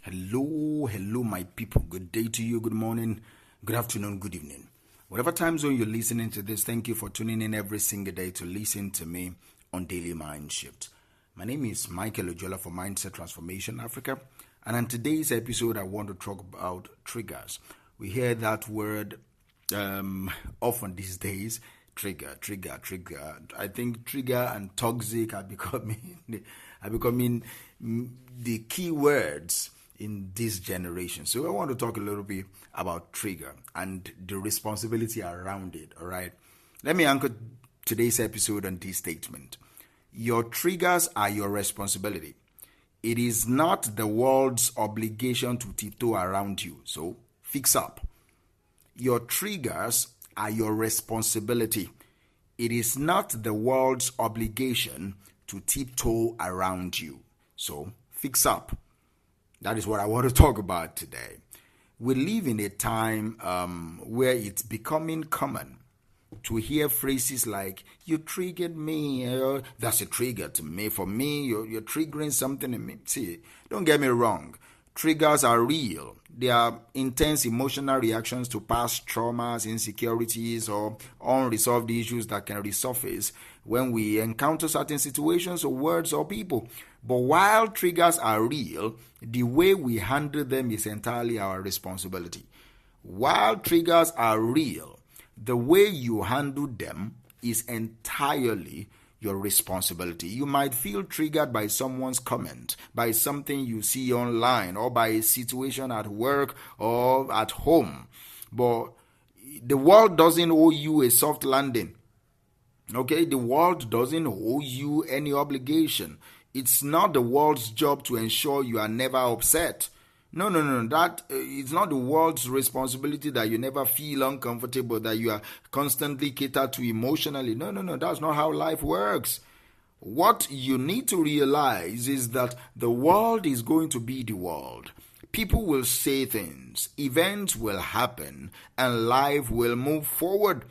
Hello, my people. Good day to you, good morning, good afternoon, good evening. Whatever time zone you're listening to this, thank you for tuning in every single day to listen to me on Daily Mind Shift. My name is Michael Ojola for Mindset Transformation Africa, and on today's episode, I want to talk about triggers. We hear that word often these days. Trigger. I think trigger and toxic are becoming the key words in this generation. So I want to talk a little bit about trigger and the responsibility around it. All right. Let me anchor today's episode on this statement. Your triggers are your responsibility. It is not the world's obligation to tiptoe around you. So fix up. Your triggers are your responsibility. It is not the world's obligation to tiptoe around you. So fix up. That is what I want to talk about today. We live in a time where it's becoming common to hear phrases like, you triggered me. That's a trigger to me. For me, you're triggering something in me. See, don't get me wrong. Triggers are real. They are intense emotional reactions to past traumas, insecurities, or unresolved issues that can resurface when we encounter certain situations or words or people. But while triggers are real, the way we handle them is entirely our responsibility. While triggers are real, the way you handle them is entirely your responsibility. You might feel triggered by someone's comment, by something you see online, or by a situation at work or at home. But the world doesn't owe you a soft landing. Okay, the world doesn't owe you any obligation. It's not the world's job to ensure you are never upset. No. That it's not the world's responsibility that you never feel uncomfortable, that you are constantly catered to emotionally. No. That's not how life works. What you need to realize is that the world is going to be the world. People will say things, events will happen, and life will move forward.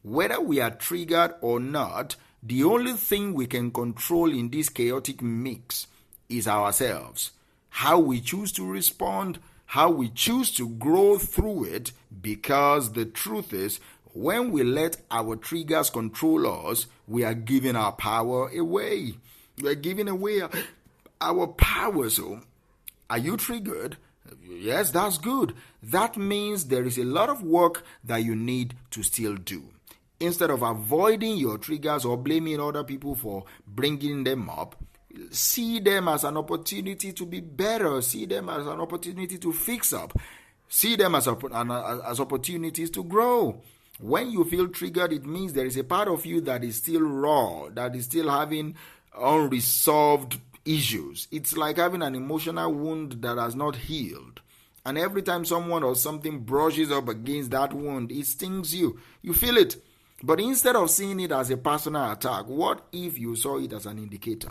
Whether we are triggered or not, the only thing we can control in this chaotic mix is ourselves. How we choose to respond, how we choose to grow through it, because the truth is, when we let our triggers control us, we are giving our power away. We are giving away our power. So, are you triggered? Yes, that's good. That means there is a lot of work that you need to still do. Instead of avoiding your triggers or blaming other people for bringing them up, see them as an opportunity to be better. See them as an opportunity to fix up. See them as opportunities to grow. When you feel triggered, it means there is a part of you that is still raw, that is still having unresolved issues. It's like having an emotional wound that has not healed. And every time someone or something brushes up against that wound, it stings you. You feel it. But instead of seeing it as a personal attack, what if you saw it as an indicator?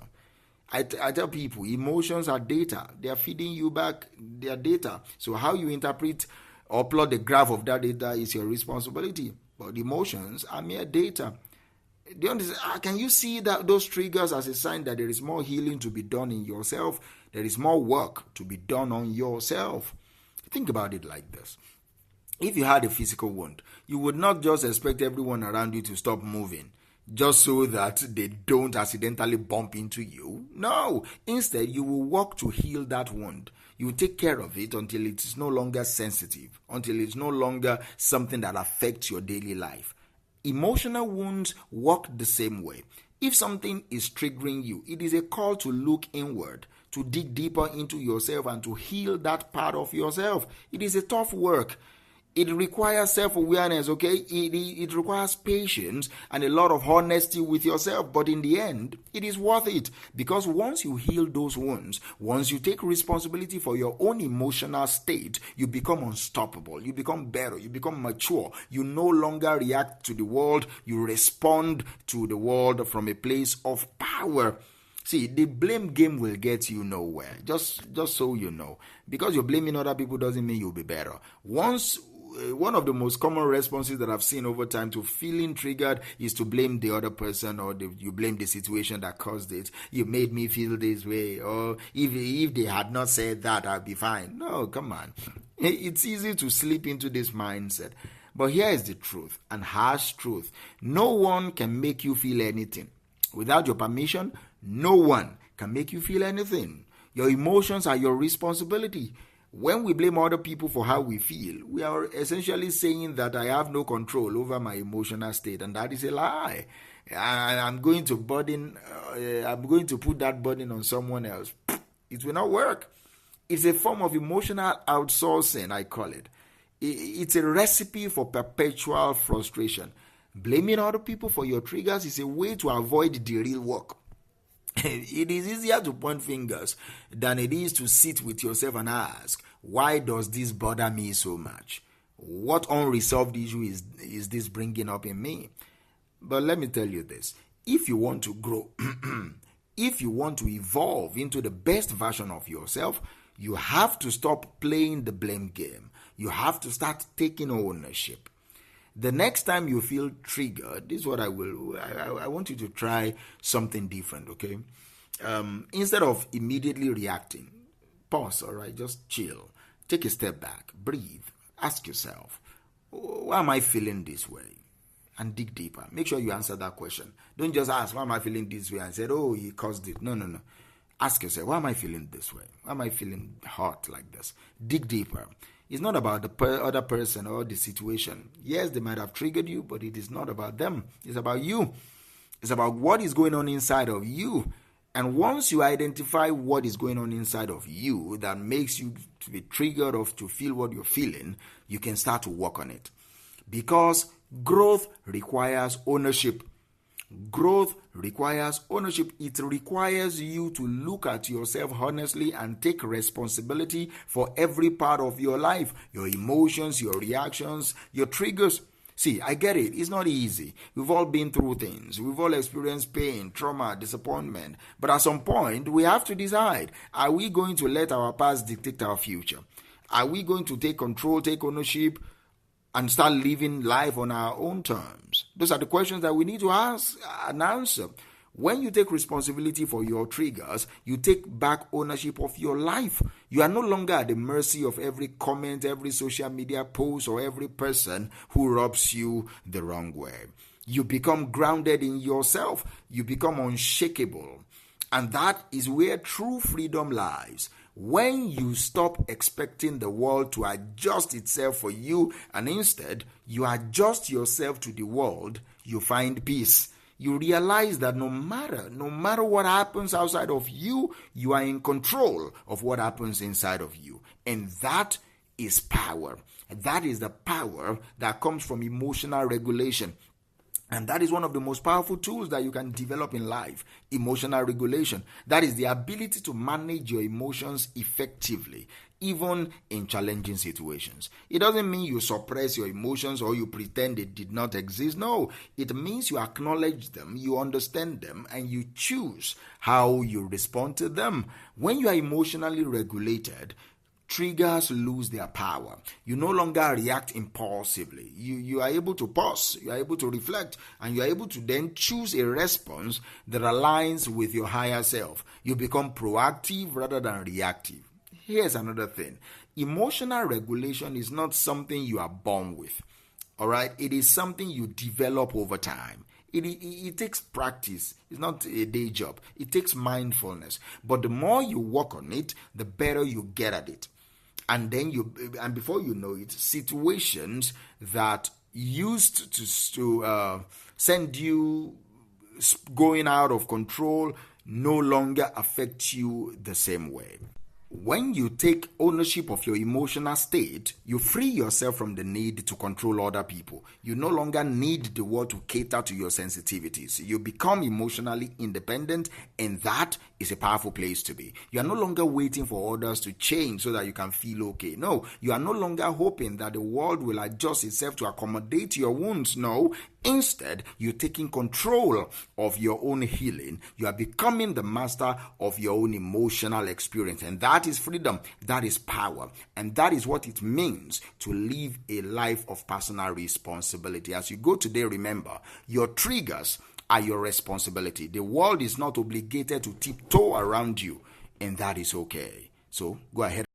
I tell people, emotions are data. They are feeding you back their data. So how you interpret or plot the graph of that data is your responsibility. But emotions are mere data. Can you see that those triggers as a sign that there is more healing to be done in yourself? There is more work to be done on yourself. Think about it like this. If you had a physical wound, you would not just expect everyone around you to stop moving just so that they don't accidentally bump into you. No, instead you will work to heal that wound. You will take care of it until it is no longer sensitive, until it's no longer something that affects your daily life. Emotional wounds work the same way. If something is triggering you, it is a call to look inward, to dig deeper into yourself and to heal that part of yourself. It is a tough work. It requires self-awareness, okay? It requires patience and a lot of honesty with yourself. But in the end, it is worth it. Because once you heal those wounds, once you take responsibility for your own emotional state, you become unstoppable. You become better. You become mature. You no longer react to the world. You respond to the world from a place of power. See, the blame game will get you nowhere. Just so you know. Because you're blaming other people doesn't mean you'll be better. Once one of the most common responses that I've seen over time to feeling triggered is to blame the other person, or you blame the situation that caused it. You made me feel this way, or if they had not said that, I'd be fine. No, come on. It's easy to slip into this mindset. But here is the truth, and harsh truth. No one can make you feel anything. Without your permission, no one can make you feel anything. Your emotions are your responsibility. When we blame other people for how we feel, we are essentially saying that I have no control over my emotional state, and that is a lie. I'm going to put that burden on someone else. It will not work. It's a form of emotional outsourcing, I call it. It's a recipe for perpetual frustration. Blaming other people for your triggers is a way to avoid the real work. It is easier to point fingers than it is to sit with yourself and ask, why does this bother me so much? What unresolved issue is this bringing up in me? But let me tell you this. If you want to grow, if you want to evolve into the best version of yourself, you have to stop playing the blame game. You have to start taking ownership. The next time you feel triggered, this is what I want you to try something different, okay? Instead of immediately reacting, pause, all right? Just chill. Take a step back. Breathe. Ask yourself, why am I feeling this way? And dig deeper. Make sure you answer that question. Don't just ask, why am I feeling this way? And say, oh, he caused it. No. Ask yourself, why am I feeling this way? Why am I feeling hot like this? Dig deeper. It's not about the other person or the situation. Yes, they might have triggered you, but it is not about them. It's about you. It's about what is going on inside of you. And once you identify what is going on inside of you that makes you to be triggered or to feel what you're feeling, you can start to work on it. Because growth requires ownership. Growth requires ownership. It requires you to look at yourself honestly and take responsibility for every part of your life, your emotions, your reactions, your triggers. See, I get it. It's not easy. We've all been through things. We've all experienced pain, trauma, disappointment. But at some point, we have to decide, are we going to let our past dictate our future? Are we going to take control, take ownership, and start living life on our own terms? Those are the questions that we need to ask and answer. When you take responsibility for your triggers, you take back ownership of your life. You are no longer at the mercy of every comment, every social media post, or every person who rubs you the wrong way. You become grounded in yourself. You become unshakable. And that is where true freedom lies. When you stop expecting the world to adjust itself for you and instead you adjust yourself to the world, you find peace. You realize that no matter what happens outside of you, you are in control of what happens inside of you. And that is power. That is the power that comes from emotional regulation. And that is one of the most powerful tools that you can develop in life, emotional regulation. That is the ability to manage your emotions effectively, even in challenging situations. It doesn't mean you suppress your emotions or you pretend they did not exist. No, it means you acknowledge them, you understand them, and you choose how you respond to them. When you are emotionally regulated, triggers lose their power. You no longer react impulsively. You are able to pause, you are able to reflect, and you are able to then choose a response that aligns with your higher self. You become proactive rather than reactive. Here's another thing. Emotional regulation is not something you are born with. All right? It is something you develop over time. It takes practice. It's not a day job. It takes mindfulness. But the more you work on it, the better you get at it. And then before you know it, situations that used to send you going out of control no longer affect you the same way. When you take ownership of your emotional state, you free yourself from the need to control other people. You no longer need the world to cater to your sensitivities. You become emotionally independent, and that is a powerful place to be. You are no longer waiting for others to change so that you can feel okay. No, you are no longer hoping that the world will adjust itself to accommodate your wounds. No, Instead, you're taking control of your own healing. You are becoming the master of your own emotional experience. And that is freedom. That is power. And that is what it means to live a life of personal responsibility. As you go today, remember, your triggers are your responsibility. The world is not obligated to tiptoe around you, and that is okay. So go ahead